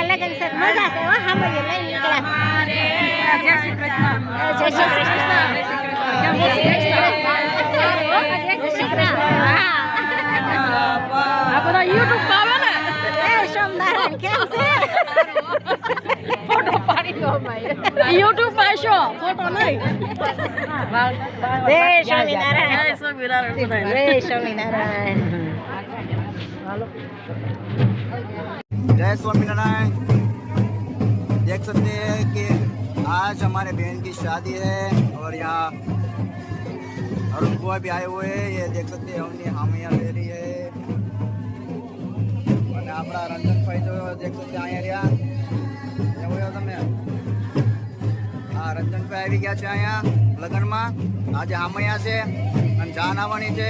અમારા લગન છે મજા છે હો હામરીએ લઈ નીકળ્યા જય શ્રી કૃષ્ણ જય શ્રી કૃષ્ણ જય શ્રી કૃષ્ણ આ બધા YouTube માં આવે ને એ સોમનારાયણ કેમ છે ફોટો પાડી લો ભાઈ YouTube પર શો ફોટો નહીં જય સ્વામિનારાયણ જય સ્વામિનારાયણ જય સ્વામિનારાયણ जय स्वामीनारायण। देख सकते हैं कि आज हमारे बहन की शादी है और यहाँ अरुण बुआ भी आए हुए हैं। ये देख सकते हैं हमने हामिया ले रही है અને આપણા રંજનભાઈ જો દેખ सकते અહીંયા રહ્યા તમે હા રંજનભાઈ આવી ગયા છે અહીંયા લગ્નમાં। આજે હામૈયા છે અને જાન આવવાની છે।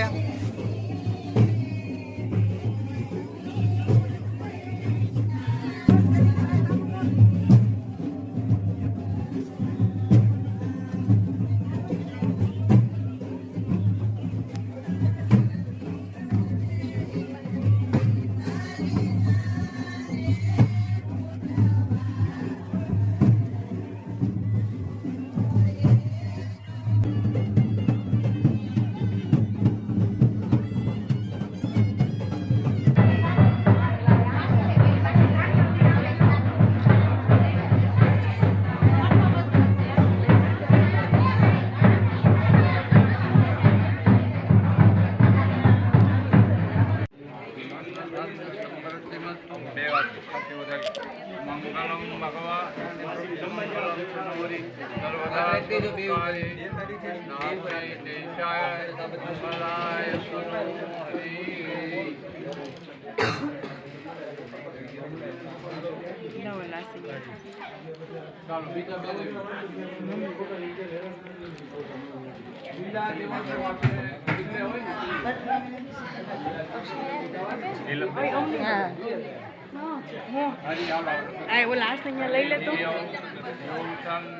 આ ઓલા આસનિયા લઈ લે તો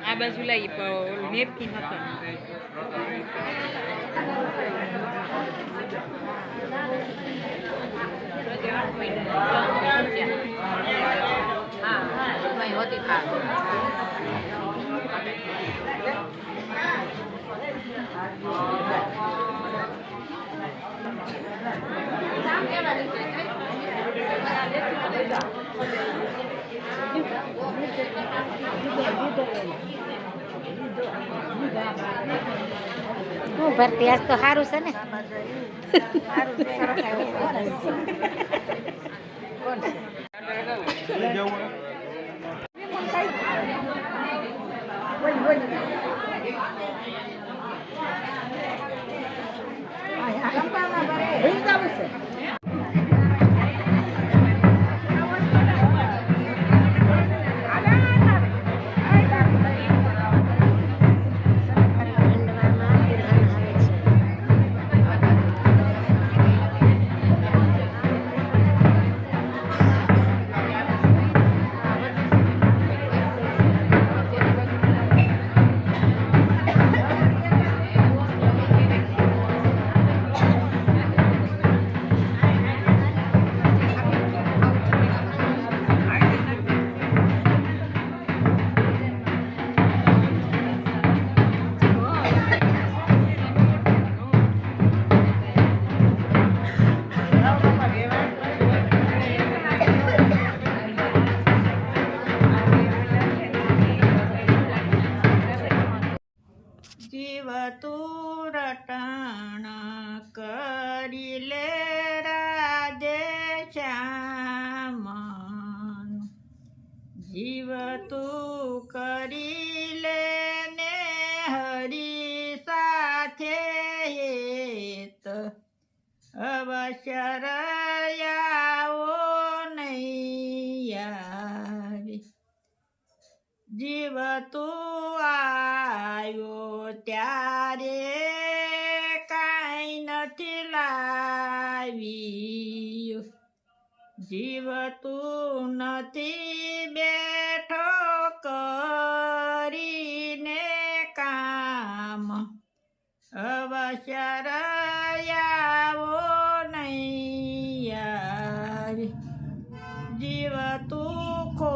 આ બાજુ લઈ નેપકિન હતો હા હોતી ખા હું ભરતી આજ તો સારું છે ને જીવ તું રટાણા કરી લે રાધે શ્યામ જીવ તું કરી લે ને હરી સાથે હેત અવશ્ય રયાઓ નહીં આવે જીવ તું આવ્યો ત્યારે કાંઈ નથી લાવ્યું જીવ તું નથી બેઠો કરીને કામ અવશ્ય રયાવો નહીં આવે જીવ તું ખો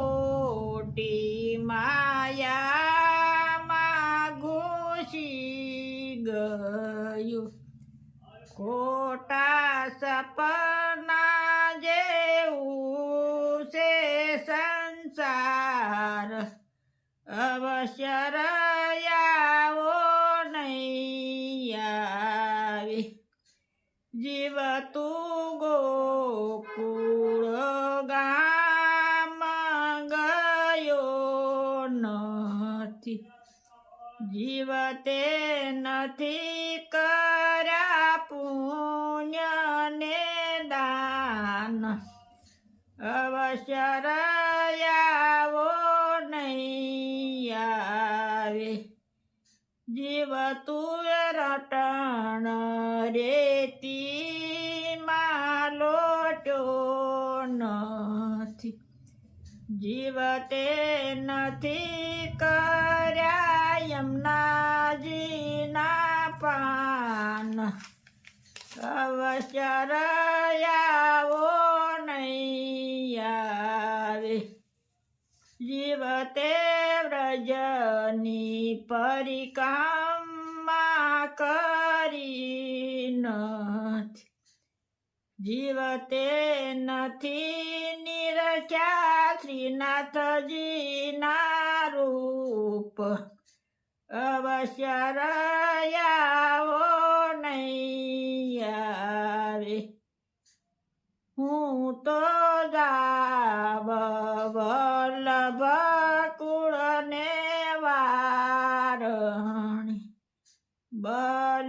નથી જીવતે નથી કર્યા પુણ્ય ને દાન અવશ્ય આવો નહીં આવે જીવ તું રટણ રેતી લોટ્યો નથી જીવતે નથી કર્યા યમુનાજીના પાન અવશ્ય આવો નહીં આવે જીવતે વ્રજની પરિક્રમા કરી નથી જીવતે નથી નિરખ્યા શ્રીનાથજીના રૂપ અવશ્ય આવો નહીં આવે હું તો જાવ વલ્લભ કુળને વારણી બલિહારી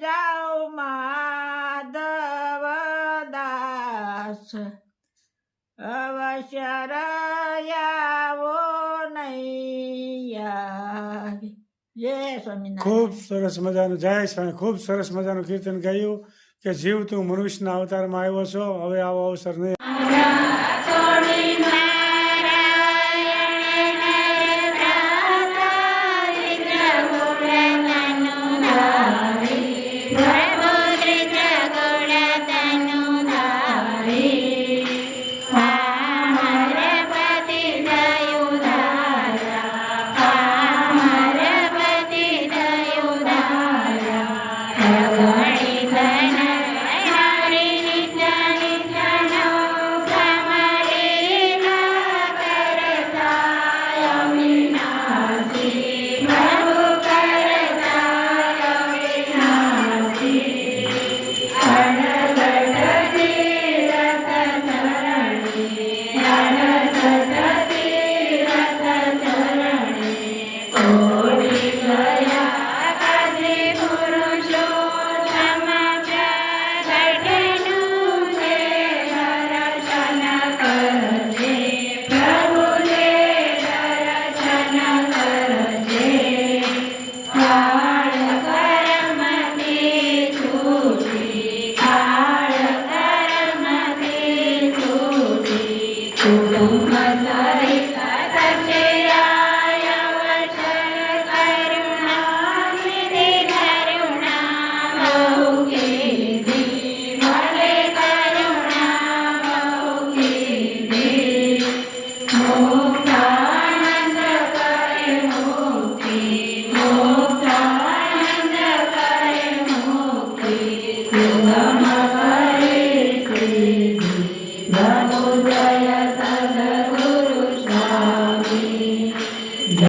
જાઉ માધવ દાસ અવશ્ય આવો નહીં આવે જય સ્વામિનારાયણ. ખૂબ સરસ મજાનું જય સ્વામી. ખૂબ સરસ મજાનું કીર્તન ગાયું કે જીવ તું મનુષ્યના અવતારમાં આવ્યો છો, હવે આવો અવસર નહીં.